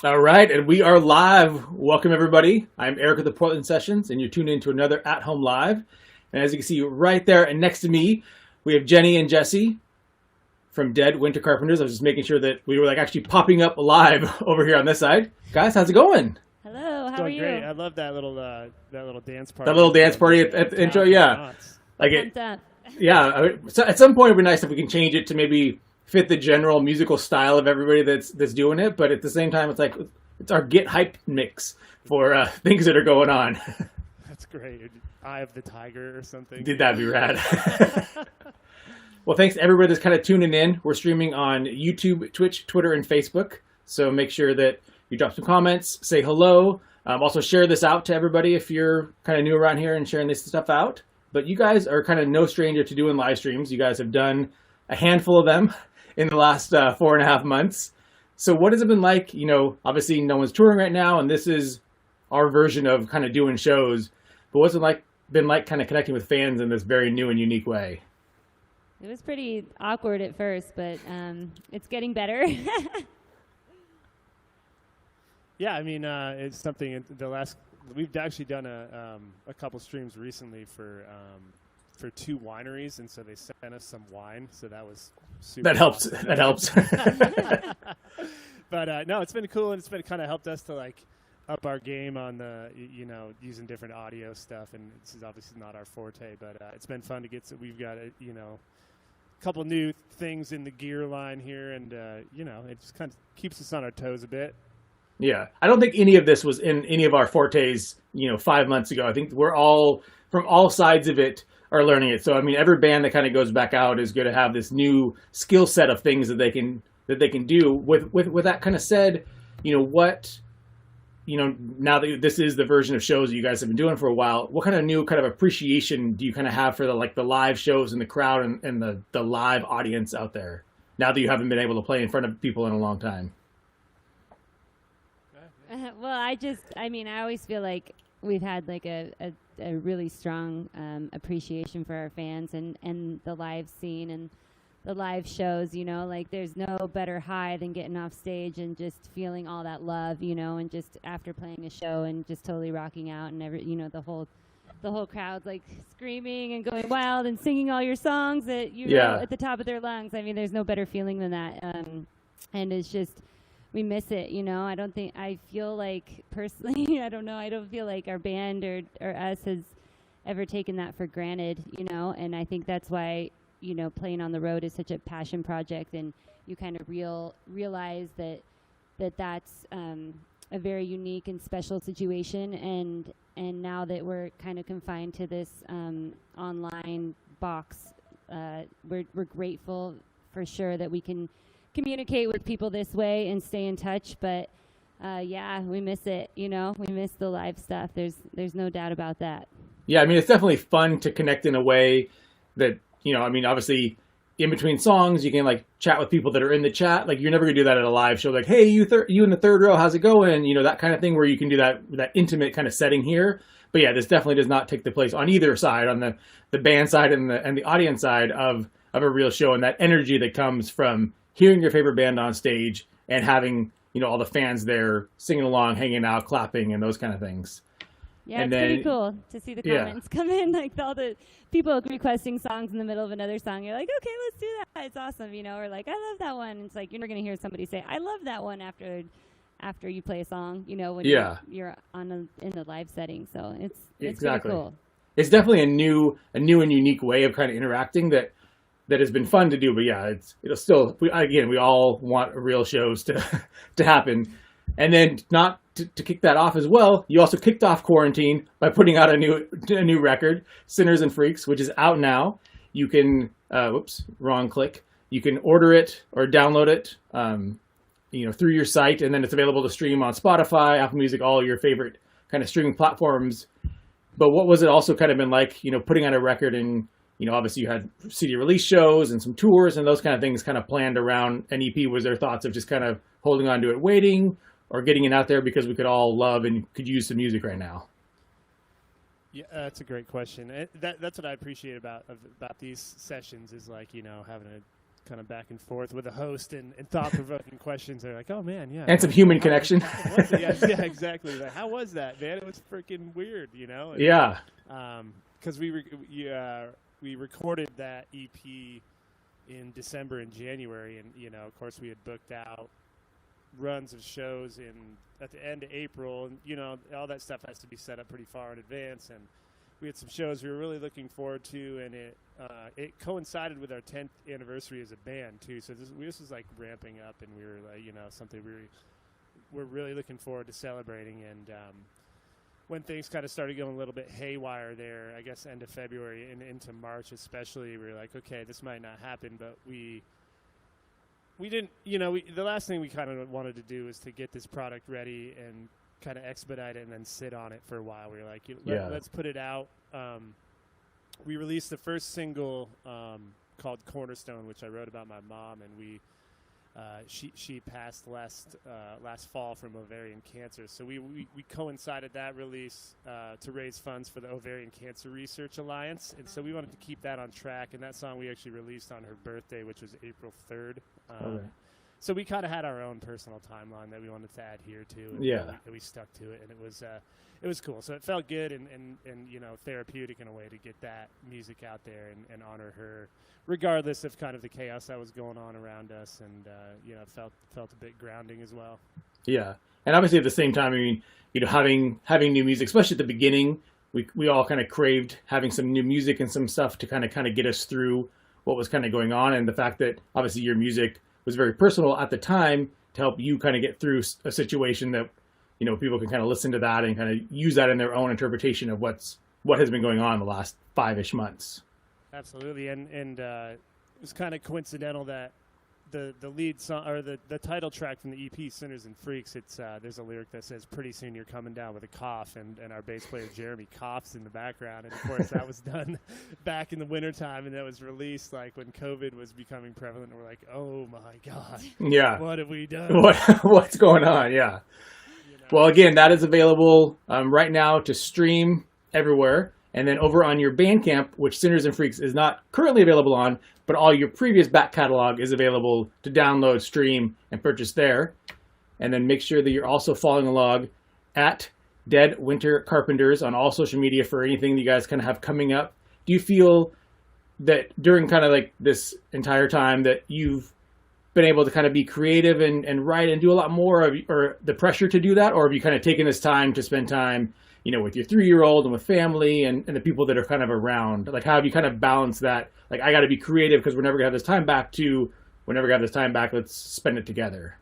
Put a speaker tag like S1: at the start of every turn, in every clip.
S1: All right, and we are live. Welcome, everybody. I'm Eric of the Portland Sessions, and you're tuned into another At Home Live. And as you can see right there and next to me, we have Jenny and Jesse from Dead Winter Carpenters. I was just making sure that we were actually popping up live over here on this side. Guys, how's it going?
S2: Hello, how are you?
S3: Great. I love that little dance party.
S1: That little dance party at the intro, yeah. Yeah. So at some point, it'd be nice if we can change it to maybe fit the general musical style of everybody that's doing it, but at the same time, it's our get hype mix for things that are going on.
S3: That's great. Eye of the Tiger or something.
S1: That'd be rad. Well, thanks to everybody that's kind of tuning in. We're streaming on YouTube, Twitch, Twitter, and Facebook, so make sure that you drop some comments, say hello. Also share this out to everybody if you're kind of new around here and sharing this stuff out. But you guys are kind of no stranger to doing live streams. You guys have done a handful of them in the last 4.5 months. So what has it been like? Obviously no one's touring right now, and this is our version of kind of doing shows. But what's it been like kind of connecting with fans in this very new and unique way?
S2: It was pretty awkward at first, but it's getting better.
S3: Yeah, I mean, it's something we've actually done a couple streams recently for 2 wineries, and so they sent us some wine, so that was super.
S1: That helps.
S3: Awesome.
S1: That helps.
S3: But no, it's been cool, and it's been kind of helped us to up our game on the using different audio stuff, and this is obviously not our forte, but it's been fun to get. So we've got a couple new things in the gear line here, and it just kind of keeps us on our toes a bit.
S1: Yeah, I don't think any of this was in any of our fortes, 5 months ago. I think we're all from all sides of it are learning it. So I mean, every band that kind of goes back out is going to have this new skill set of things that they can do. With that kind of said, now that this is the version of shows that you guys have been doing for a while, what kind of new kind of appreciation do you kind of have for the live shows and the crowd and the live audience out there now that you haven't been able to play in front of people in a long time?
S2: Well, I always feel like we've had a really strong appreciation for our fans and the live scene and the live shows, there's no better high than getting off stage and just feeling all that love, and just after playing a show and just totally rocking out and the whole crowd's screaming and going wild and singing all your songs at at the top of their lungs. I mean, there's no better feeling than that. And it's just, we miss it, I feel like personally, I don't feel like our band or us has ever taken that for granted, and I think that's why, playing on the road is such a passion project, and you kind of realize that's a very unique and special situation, and now that we're kind of confined to this online box, we're grateful for sure that we can communicate with people this way and stay in touch, but we miss it. We miss the live stuff. There's no doubt about that.
S1: Yeah, I mean, it's definitely fun to connect in a way that obviously in between songs you can chat with people that are in the chat. You're never gonna do that at a live show, hey, you in the third row, how's it going, that kind of thing, where you can do that intimate kind of setting here. But yeah, this definitely does not take the place on either side, on the band side and the audience side of a real show, and that energy that comes from hearing your favorite band on stage and having, all the fans there singing along, hanging out, clapping, and those kind of things.
S2: Yeah, it's pretty cool to see the comments come in, all the people requesting songs in the middle of another song. You're like, okay, let's do that. It's awesome, or I love that one. It's you're never going to hear somebody say, I love that one after you play a song, when you're in the live setting. So it's
S1: exactly
S2: pretty cool.
S1: It's definitely a new and unique way of kind of interacting that has been fun to do. But yeah, it'll still, we all want real shows to happen. And then to kick that off as well, you also kicked off quarantine by putting out a new record, Sinners and Freaks, which is out now. You can, wrong click. You can order it or download it, through your site, and then it's available to stream on Spotify, Apple Music, all your favorite kind of streaming platforms. But what was it also kind of been like, putting out a record and, obviously you had CD release shows and some tours and those kind of things kind of planned around an EP. Was there thoughts of just kind of holding on to it, waiting, or getting it out there because we could all love and could use some music right now?
S3: Yeah, that's a great question. That's what I appreciate about these sessions is having a kind of back and forth with a host and thought-provoking questions. They're like, oh, man, yeah.
S1: And some human connection.
S3: Yeah, exactly. Like, how was that, man? It was freaking weird, you know? And,
S1: yeah.
S3: Because we recorded that EP in December and January, and, you know, of course, we had booked out runs of shows at the end of April, and, you know, all that stuff has to be set up pretty far in advance, and we had some shows we were really looking forward to, and it coincided with our 10th anniversary as a band too. So this was like ramping up, and we were like, you know, something we're really looking forward to celebrating. And when things kind of started going a little bit haywire there, I guess end of February and into March especially, we were like, okay, this might not happen, but we didn't, you know, the last thing we kind of wanted to do was to get this product ready and kind of expedite it and then sit on it for a while. We were like, let's put it out. We released the first single called Cornerstone, which I wrote about my mom, and she passed last fall from ovarian cancer. So we coincided that release to raise funds for the Ovarian Cancer Research Alliance, and so we wanted to keep that on track. And that song we actually released on her birthday, which was April 3rd. Okay. So we kind of had our own personal timeline that we wanted to adhere to, and we stuck to it, and it was cool. So it felt good and you know, therapeutic in a way to get that music out there and honor her, regardless of kind of the chaos that was going on around us, and you know, felt a bit grounding as well.
S1: Yeah, and obviously at the same time, I mean, you know, having new music, especially at the beginning, we all kind of craved having some new music and some stuff to kind of get us through what was kind of going on, and the fact that obviously your music was very personal at the time to help you kind of get through a situation that, you know, people can kind of listen to that and kind of use that in their own interpretation of what has been going on the last 5-ish months.
S3: Absolutely, and it was kind of coincidental that the lead song, or the title track from the EP, Sinners and Freaks, it's there's a lyric that says, "Pretty soon you're coming down with a cough," and our bass player Jeremy coughs in the background, and of course that was done back in the wintertime, and that was released like when COVID was becoming prevalent, and we're like, oh my god,
S1: yeah,
S3: what have we done?
S1: What's going on? Yeah. You know? Well, again, that is available right now to stream everywhere. And then over on your Bandcamp, which Sinners and Freaks is not currently available on, but all your previous back catalog is available to download, stream, and purchase there. And then make sure that you're also following along at Dead Winter Carpenters on all social media for anything that you guys kind of have coming up. Do you feel that during kind of like this entire time that you've been able to kind of be creative and write and do a lot more, or the pressure to do that? Or have you kind of taken this time to spend time, you know, with your 3-year-old and with family and the people that are kind of around? Like, how have you kind of balanced that? Like, I got to be creative because we're never going to have this time back, to whenever we have this time back, let's spend it together.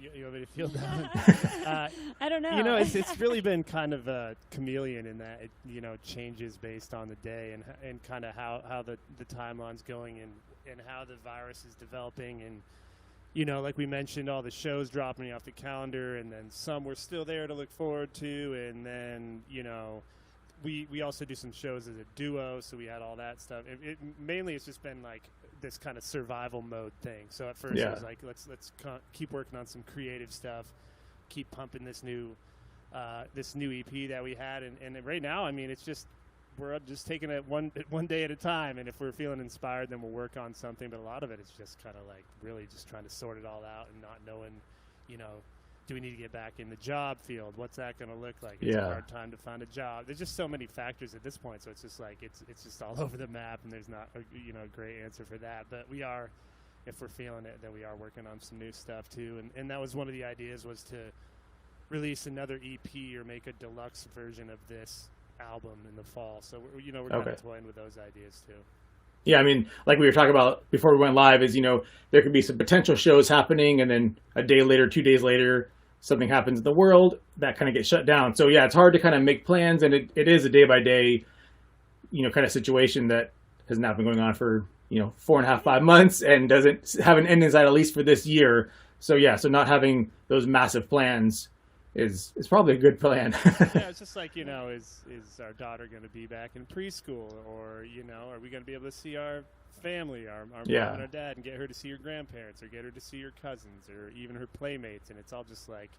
S3: You want me to feel that?
S2: I don't know.
S3: You know, it's really been kind of a chameleon in that it, you know, changes based on the day and kind of how the timeline's going and how the virus is developing, and you know, like we mentioned, all the shows dropping off the calendar, and then some we're still there to look forward to, and then, you know, we also do some shows as a duo, so we had all that stuff. Mainly it's just been like this kind of survival mode thing. So at first it was like, let's keep working on some creative stuff, keep pumping this new EP that we had, and right now, I mean, it's just, we're just taking it one day at a time, and if we're feeling inspired, then we'll work on something. But a lot of it is just kind of like really just trying to sort it all out and not knowing, you know, do we need to get back in the job field? What's that going to look like? It's a hard time to find a job. There's just so many factors at this point, so it's just like it's just all over the map, and there's not a great answer for that. But we are, if we're feeling it, then we are working on some new stuff too. And that was one of the ideas, was to release another EP or make a deluxe version of this album in the fall. So we're kind of toying with those ideas too.
S1: Yeah, I mean, like we were talking about before we went live, is, you know, there could be some potential shows happening, and then a day later, 2 days later, something happens in the world that kind of gets shut down. So yeah, it's hard to kind of make plans, and it is a day by day, you know, kind of situation that has now been going on for, you know, 4.5, 5 months, and doesn't have an end in sight, at least for this year. So yeah, so not having those massive plans is probably a good plan.
S3: Yeah, it's just like, you know, is our daughter going to be back in preschool, or, you know, are we going to be able to see our family, our mom and our dad, and get her to see her grandparents, or get her to see her cousins, or even her playmates? And it's all just like,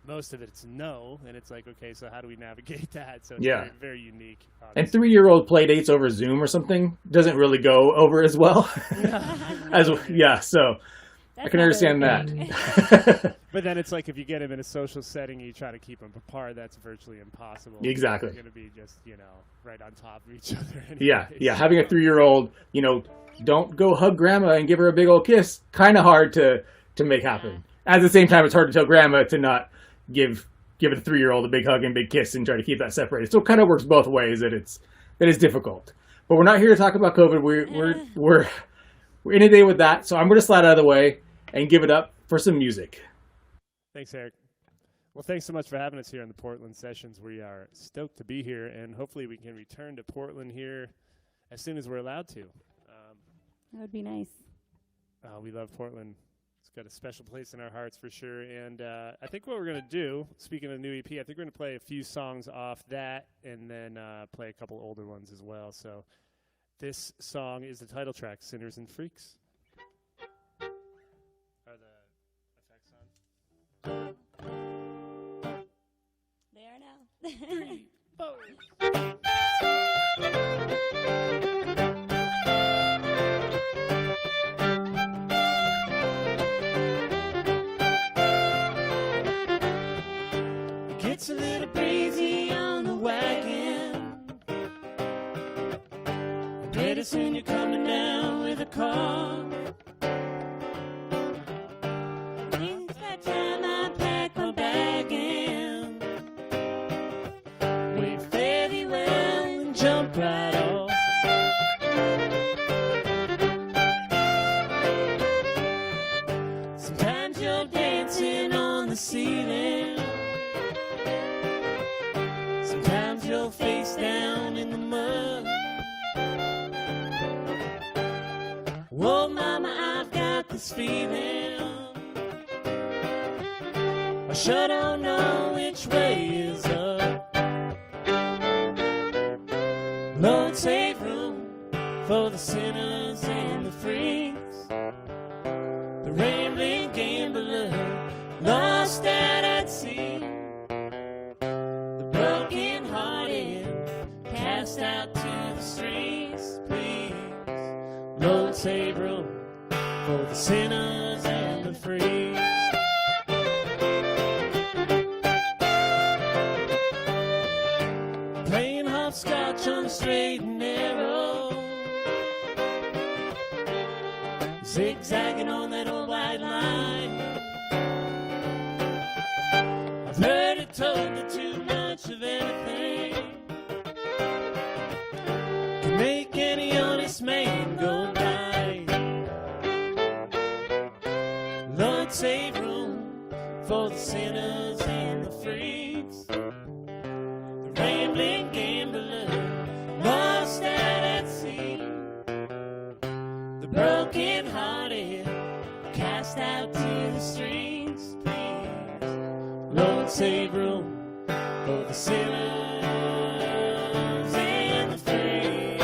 S3: most of it's no, and it's like, okay, so how do we navigate that? So it's
S1: Yeah.
S3: very, very unique.
S1: And 3-year-old play dates over Zoom or something doesn't really go over as well. So I can understand that.
S3: But then it's like if you get them in a social setting, you try to keep them apart. That's virtually impossible.
S1: Exactly.
S3: They're going to be just right on top of each other. Anyway.
S1: Yeah. Having a 3-year-old, don't go hug grandma and give her a big old kiss. Kind of hard to make happen. At the same time, it's hard to tell grandma to not give a 3-year-old a big hug and big kiss and try to keep that separated. So it kind of works both ways. That is difficult. But we're not here to talk about COVID. We're inundated with that. So I'm going to slide out of the way and give it up for some music.
S3: Thanks, Eric. Well, thanks so much for having us here in the Portland Sessions. We are stoked to be here, and hopefully we can return to Portland here as soon as we're allowed to.
S2: That would be nice.
S3: We love Portland. It's got a special place in our hearts for sure. And I think what we're going to do, speaking of the new EP, I think we're going to play a few songs off that and then play a couple older ones as well. So this song is the title track, Sinners and Freaks. Are the effects on?
S2: They are now.
S3: 3, 4. It's a little breezy on the wagon. Pretty soon you're coming down with a car. It's that time I pack my bag in. We fare thee well and jump right off. Sometimes you're dancing on the ceiling. Sometimes you're face down in the mud. Whoa, mama, I've got this feeling. I sure don't know which way is up. Lord, save room for the sinners and the freaks. The rambling gambler lost out at sea. Cast out to the streets, please. Lord, save room for the sinners and the free. Playing hopscotch on the straight and narrow, zigzagging on that old white line. I've heard it told that too much of anything can make any honest man go blind. Lord, save room for the sinners and the freaks. The rambling gambler lost out at sea. The broken hearted cast out to the streets, please. Lord, save room for the sinners and the free.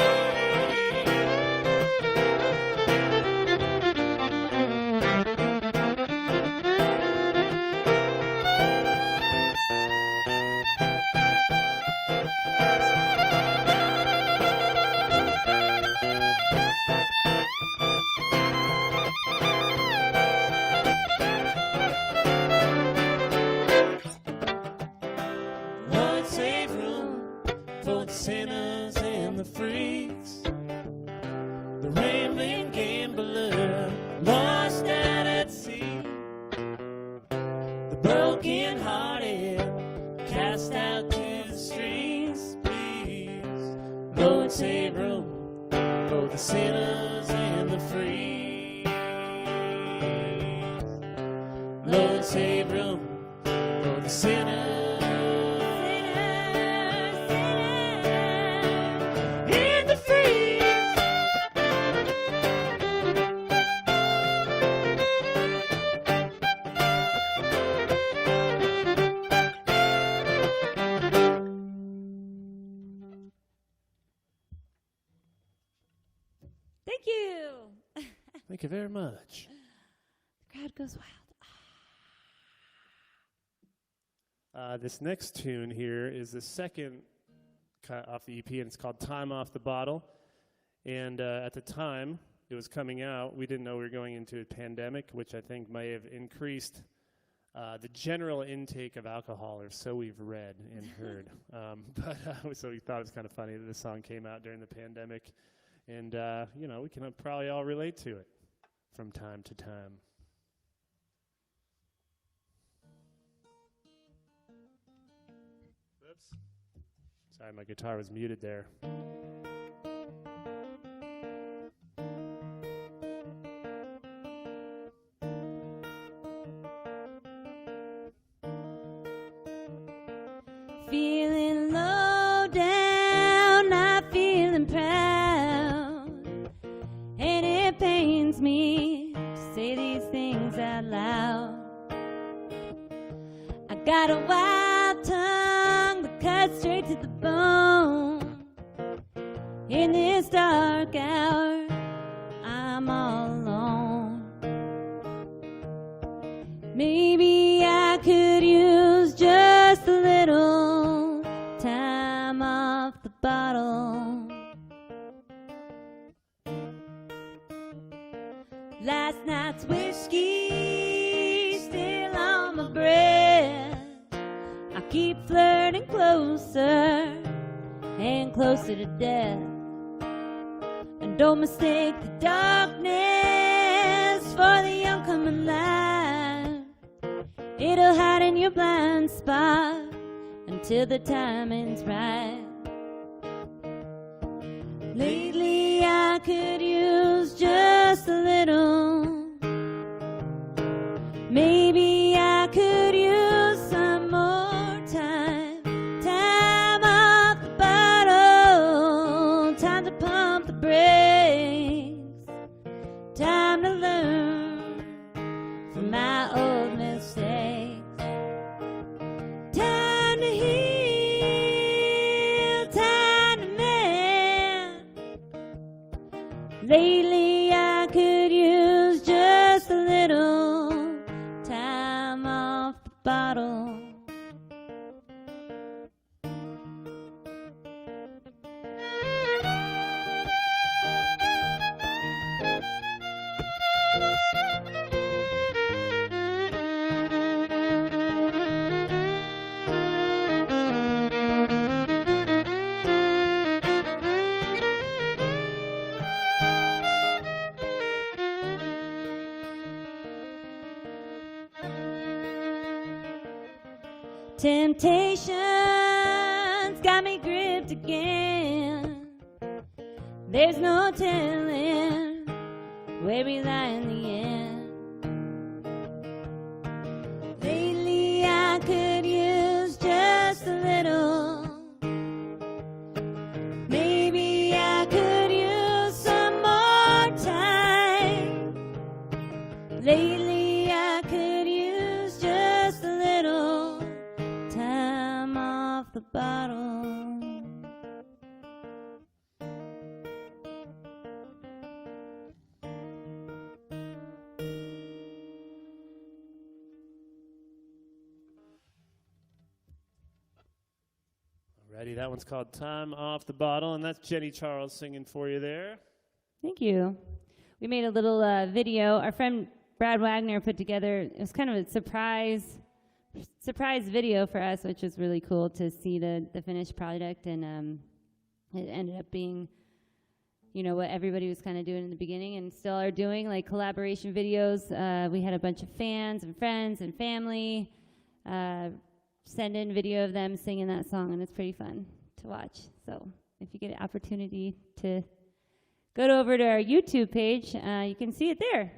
S3: Lord, save room for the sinners and the freaks. The rambling gambler lost out at sea. The broken hearted cast out to the streets, please. Lord, save room for the sinners and the free. Lord, save room for the sinners.
S2: Thank you.
S3: Thank you very much.
S2: The crowd goes wild.
S3: This next tune here is the second cut off the EP, and it's called Time Off the Bottle. And at the time it was coming out, we didn't know we were going into a pandemic, which I think may have increased the general intake of alcohol, or so we've read and heard. So we thought it was kind of funny that this song came out during the pandemic. And, we can probably all relate to it from time to time. Oops. Sorry, my guitar was muted there.
S2: Feeling low down, not feeling proud, and it pains me to say these things out loud. I got a wild tongue that cuts straight to the bone. In this dark hour, I'm all alone. Maybe I could use just a little time off the bottle. Last night's whiskey still on my breath. I keep flirting closer and closer to death. And don't mistake the darkness for the oncoming light. It'll hide in your blind spot until the timing's right. Lately I could use just a little. Maybe I could use some more time. Time off the bottle. Time to pump the brakes. Time to learn from my old mistakes. Time to heal, time to mend. Lately I could use just a little time off the bottle. Temptation's got me gripped again. There's no telling where we lie in the end. Lately I could use just a little. Maybe I could use some more time. Lately I could use just a little time off the bottle.
S3: Alrighty, that one's called Time Off the Bottle, and that's Jenny Charles singing for you there.
S2: Thank you. We made a little video. Our friend Brad Wagner put together. It was kind of a surprise video for us, which was really cool to see the finished product, and it ended up being, what everybody was kind of doing in the beginning and still are doing, like collaboration videos. We had a bunch of fans and friends and family send in video of them singing that song, and it's pretty fun to watch. So if you get an opportunity to go over to our YouTube page, you can see it there.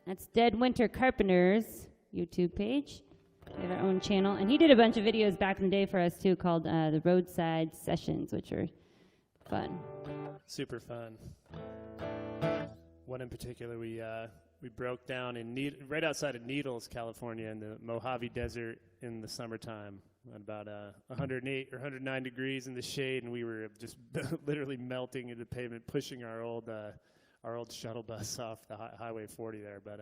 S2: That's Dead Winter Carpenters YouTube page. We have our own channel, and he did a bunch of videos back in the day for us too, called the Roadside Sessions, which are fun.
S3: Super fun. One in particular, we broke down in right outside of Needles, California, in the Mojave Desert in the summertime, at about 108 or 109 degrees in the shade, and we were just literally melting into the pavement, pushing our old shuttle bus off the Highway 40 there. But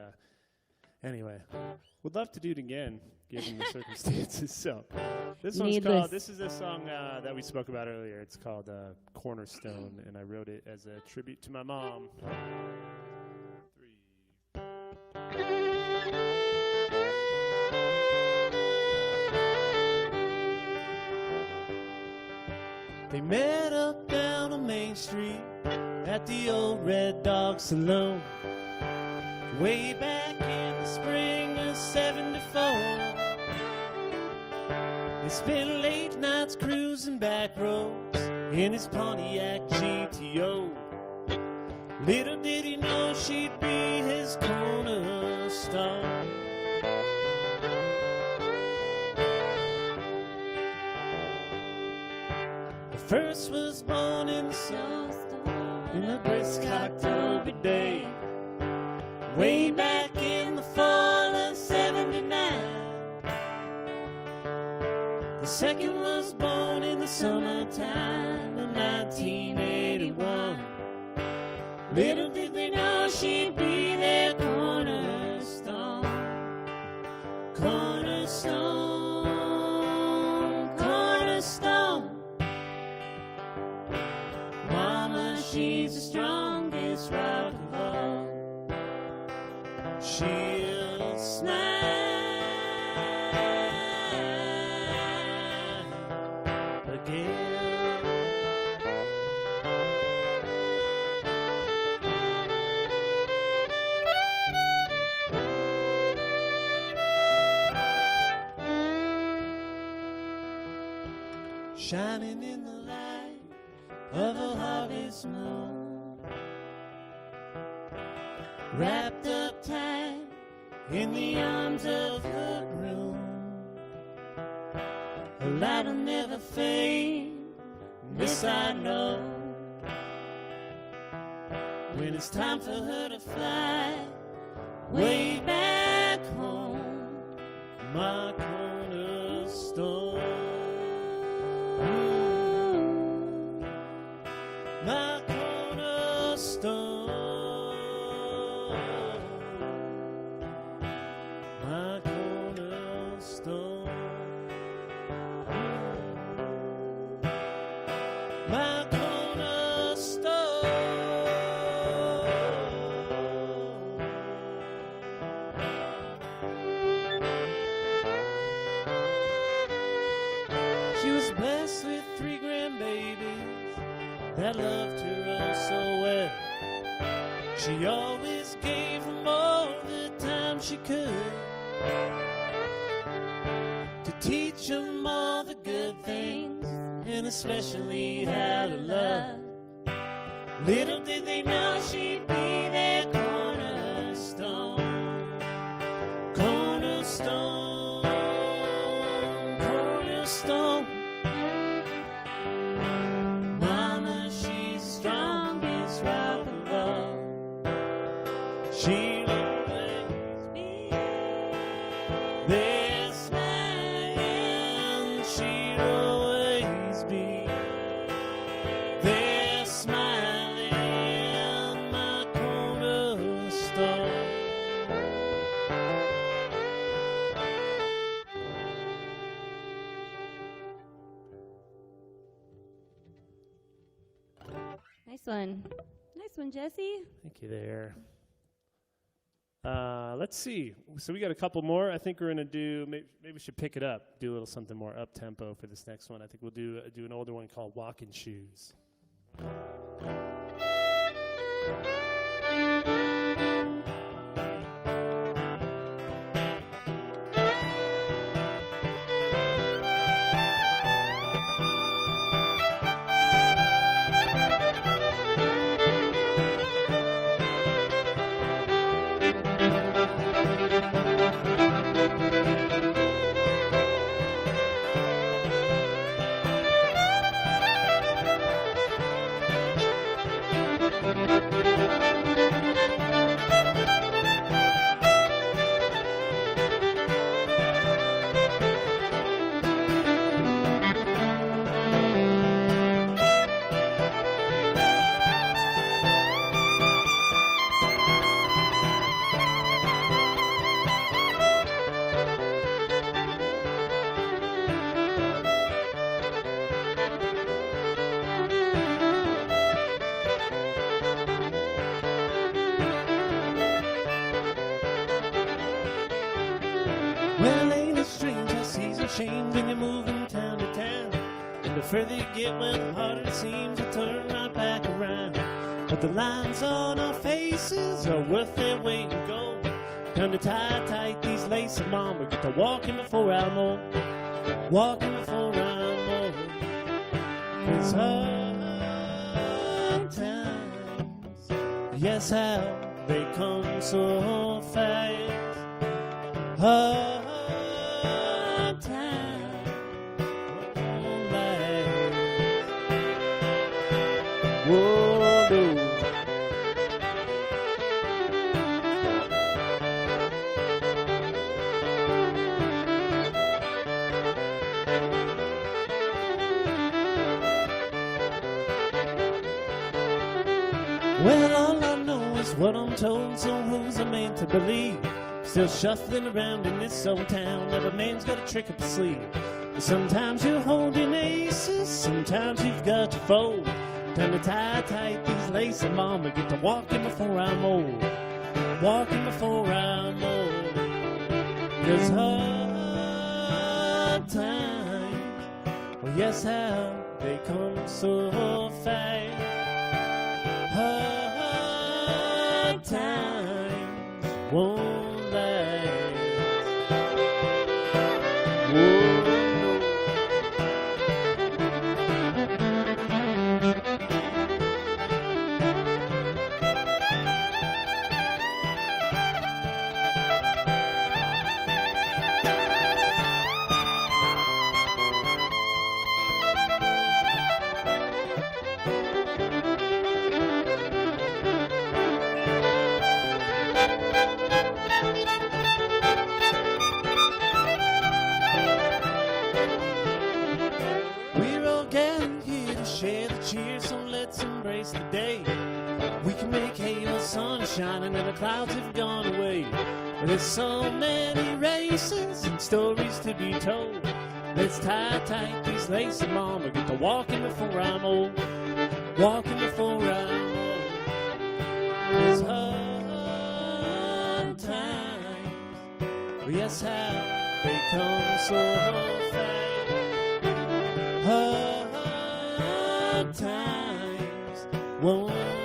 S3: Anyway, would love to do it again, given the circumstances. So, this
S2: Needless.
S3: this is a song that we spoke about earlier. It's called Cornerstone, and I wrote it as a tribute to my mom. 3. They met up down on Main Street at the old Red Dog Saloon, way back in the spring of '74. They spent late nights cruising back roads in his Pontiac GTO. Little did he know she'd be his cornerstone. The first was born in the sun in a brisk October day, way back in the fall of '79. The second was born in the summertime of 1981. Little did they know she'd be their cornerstone. Cornerstone, cornerstone. Mama, she's the strongest rock of all. She'll smile again. Shining in the light of a harvest moon, wrapped up tight in the arms of her groom. Her light'll never fade, this I know. When it's time for her to fly way back home, my cornerstone. My cornerstone, my cornerstone, my cornerstone. She was blessed with 3 grandbabies that loved her oh so well. She always gave them all the time she could, to teach them all the good things, and especially how to love. Little did they know she'd be their cornerstone. Cornerstone, cornerstone. She'll always be there smiling. She'll always be there smiling, my cornerstone.
S2: Nice one. Nice one, Jesse.
S3: Thank you there. Let's see. So we got a couple more. I think we're going to do, maybe we should pick it up, do a little something more up-tempo for this next one. I think we'll do an older one called Walking Shoes. shame when you're moving town to town. And the further you get, well, the harder it seems to turn right back around. But the lines on our faces are worth their weight in gold. Time to tie tight these laces, Mama. Get to walking before I'm old. Walking before I'm old. 'Cause hard times, yes, how they come so fast. Hard times won't last. Whoa, no. Well, all I know is what I'm told, so who's a man to believe? Still shuffling around in this old town, every man's got a trick up his sleeve. Sometimes you're holding aces, sometimes you've got to fold. Time to tie tight these laces, Mama. Get to walking before I'm old. Walking before I'm old. 'Cause hard times, well, yes, how they come so fast. Hard times won't last. Whoa. Share the cheer, so let's embrace the day. We can make hay while the sun is shining and the clouds have gone away. There's so many races and stories to be told. Let's tie tight these laces, Mama. Get to walking before I'm old. Walking before I'm old. There's hard times, well, yes, how they come so fast. Hard times won't last.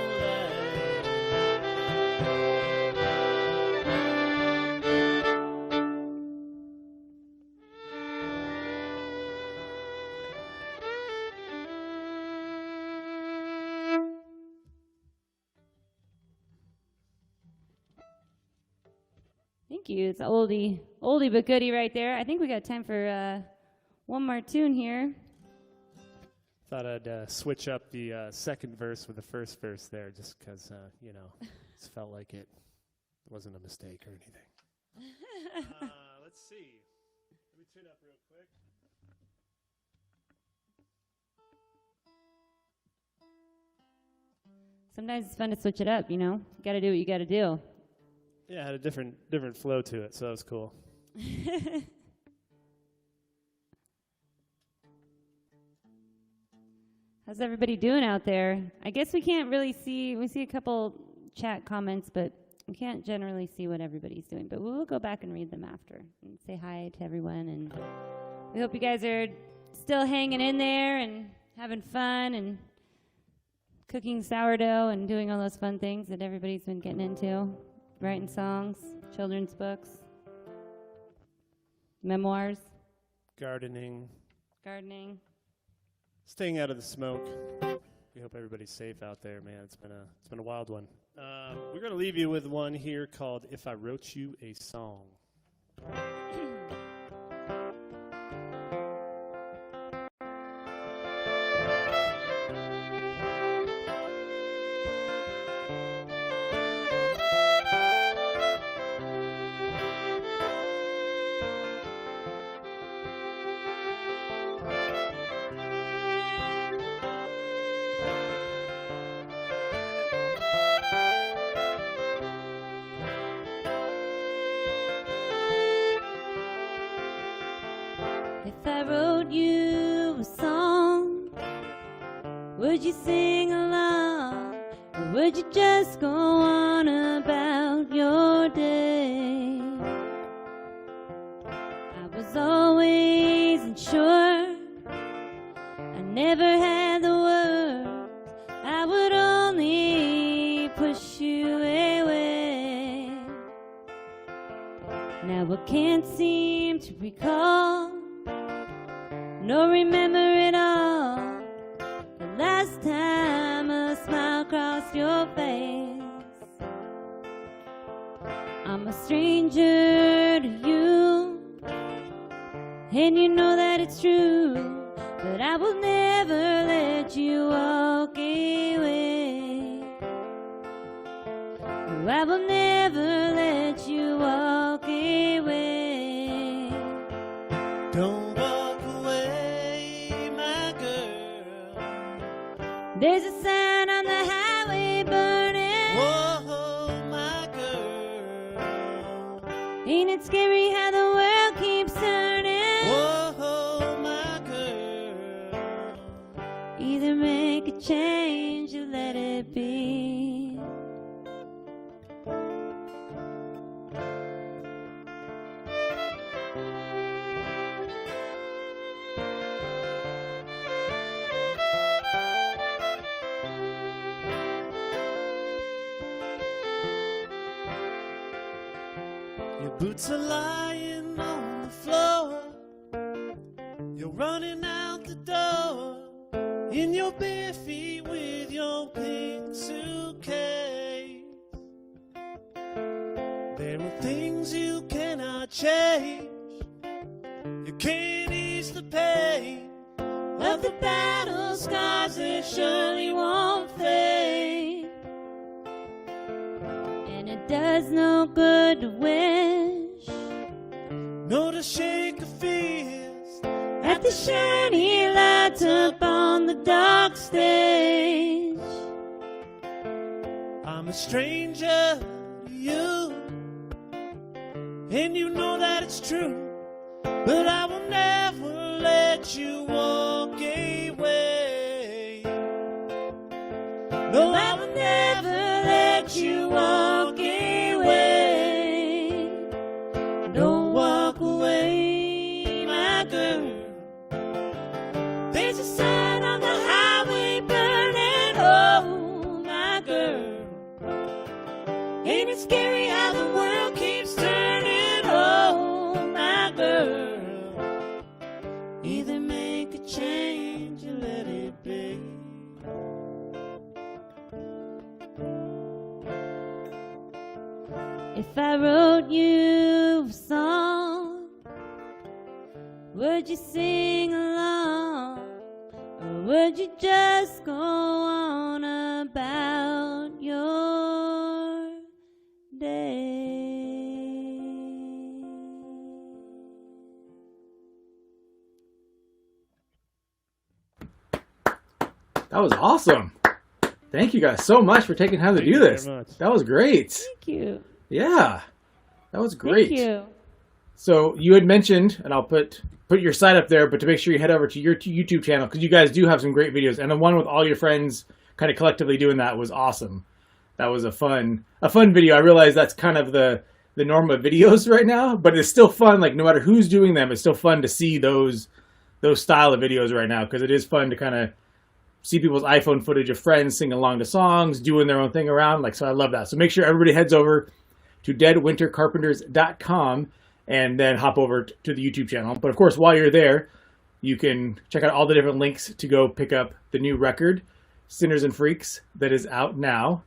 S2: Thank you. It's oldie but goodie right there. I think we got time for one more tune here.
S3: Thought I'd switch up the second verse with the first verse there, just because, just felt like it wasn't a mistake or anything. Let's see. Let me tune up real quick.
S2: Sometimes it's fun to switch it up, you know? You gotta do what you gotta do.
S3: Yeah, it had a different flow to it, so that was cool.
S2: How's everybody doing out there? I guess we can't really see. We see a couple chat comments, but we can't generally see what everybody's doing. But we will go back and read them after and say hi to everyone. And we hope you guys are still hanging in there and having fun and cooking sourdough and doing all those fun things that everybody's been getting into. Writing songs, children's books, memoirs.
S3: Gardening.
S4: Staying out of the smoke. We hope everybody's safe out there, man. It's been a wild one. We're going to leave you with one here called If I Wrote You a Song.
S2: If I wrote you a song, would you sing along, or would you just go on about your day? I was always Now I can't seem to recall, nor remember it all. The last time a smile crossed your face. I'm a stranger to you, and you know that it's true. But I will never let you walk away. No, I will never let you walk away.
S4: Don't walk away, my girl.
S2: There's a sign on the highway burning.
S4: Whoa, my girl.
S2: Ain't it scary how the world keeps turning?
S4: Whoa, my girl.
S2: Either make a change or let it be.
S4: Your boots are lying on the floor. You're running out the door in your bare feet with your pink suitcase. There are things you cannot change. You can't ease the pain of the battle scars that surely won't fade.
S2: And it does no good to wish
S4: No to shake a fist
S2: at the shiny lights up on the dark stage.
S4: I'm a stranger to you, and you know that it's true. But I will never let you walk away. No, I will never let you walk away. Don't walk away, my girl. There's a sign on the highway burning. Oh, my girl. Ain't it scary how the world keeps turning? Oh, my girl. Either make a change or let it be.
S2: If I wrote you a song, would you sing along? Or would you just go on about your day?
S1: That was awesome. Thank you guys so much for taking time to do this.
S3: very much.
S1: That was great.
S2: Thank you.
S1: Yeah, that was great.
S2: Thank you.
S1: So you had mentioned, and I'll put your site up there, but to make sure you head over to your YouTube channel because you guys do have some great videos, and the one with all your friends kind of collectively doing that was awesome. That was a fun video. I realize that's kind of the norm of videos right now, but it's still fun. Like no matter who's doing them, it's still fun to see those style of videos right now because it is fun to kind of see people's iPhone footage of friends singing along to songs, doing their own thing around. Like, so I love that. So make sure everybody heads over to deadwintercarpenters.com and then hop over to the YouTube channel. But of course, while you're there, you can check out all the different links to go pick up the new record, Sinners and Freaks, that is out now,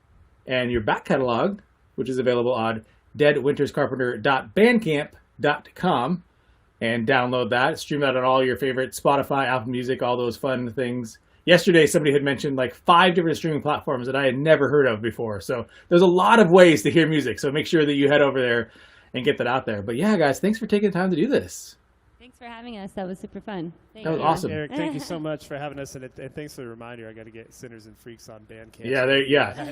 S1: and your back catalog, which is available on deadwinterscarpenter.bandcamp.com, and download that, stream that on all your favorite Spotify, Apple Music, all those fun things. Yesterday, somebody had mentioned like 5 different streaming platforms that I had never heard of before. So there's a lot of ways to hear music. So make sure that you head over there and get that out there. But yeah, guys, thanks for taking the time to do this.
S2: Thanks for having us. That was super fun.
S1: That was awesome.
S3: Eric, thank you so much for having us, and thanks for the reminder. I got to get Sinners and Freaks on Bandcamp.
S1: Yeah,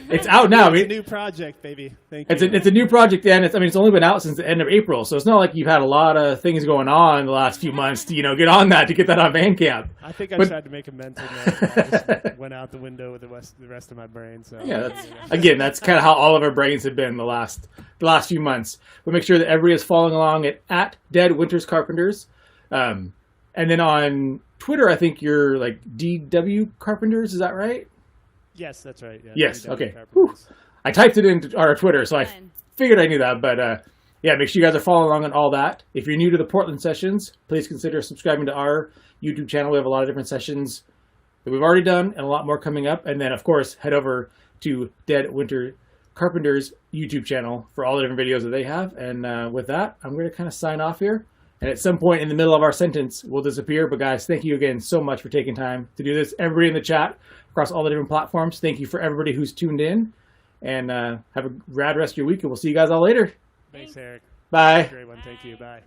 S1: it's out now.
S3: It's a new project, baby. Thank you.
S1: It's a new project, and it's only been out since the end of April, so it's not like you've had a lot of things going on the last few months to get on that to get that on Bandcamp.
S3: I think I tried to make a mental note. I just went out the window with the rest of my brain. So
S1: yeah, that's kind of how all of our brains have been the last few months. But make sure that everybody is following along at Dead Winters Carpenters. And then on Twitter, I think you're like DW Carpenters. Is that right?
S3: Yes, that's right. Yeah,
S1: yes.
S3: DW
S1: Okay.
S3: Carpenters.
S1: I typed it into our Twitter, so I figured I knew that. But yeah, make sure you guys are following along on all that. If you're new to the Portland sessions, please consider subscribing to our YouTube channel. We have a lot of different sessions that we've already done and a lot more coming up. And then, of course, head over to Dead Winter Carpenters YouTube channel for all the different videos that they have. And with that, I'm going to kind of sign off here. And at some point in the middle of our sentence, we'll disappear. But guys, thank you again so much for taking time to do this. Everybody in the chat across all the different platforms, thank you for everybody who's tuned in. And have a rad rest of your week, and we'll see you guys all later.
S3: Thanks, Eric.
S1: Bye.
S3: Great one. Thank you. Bye.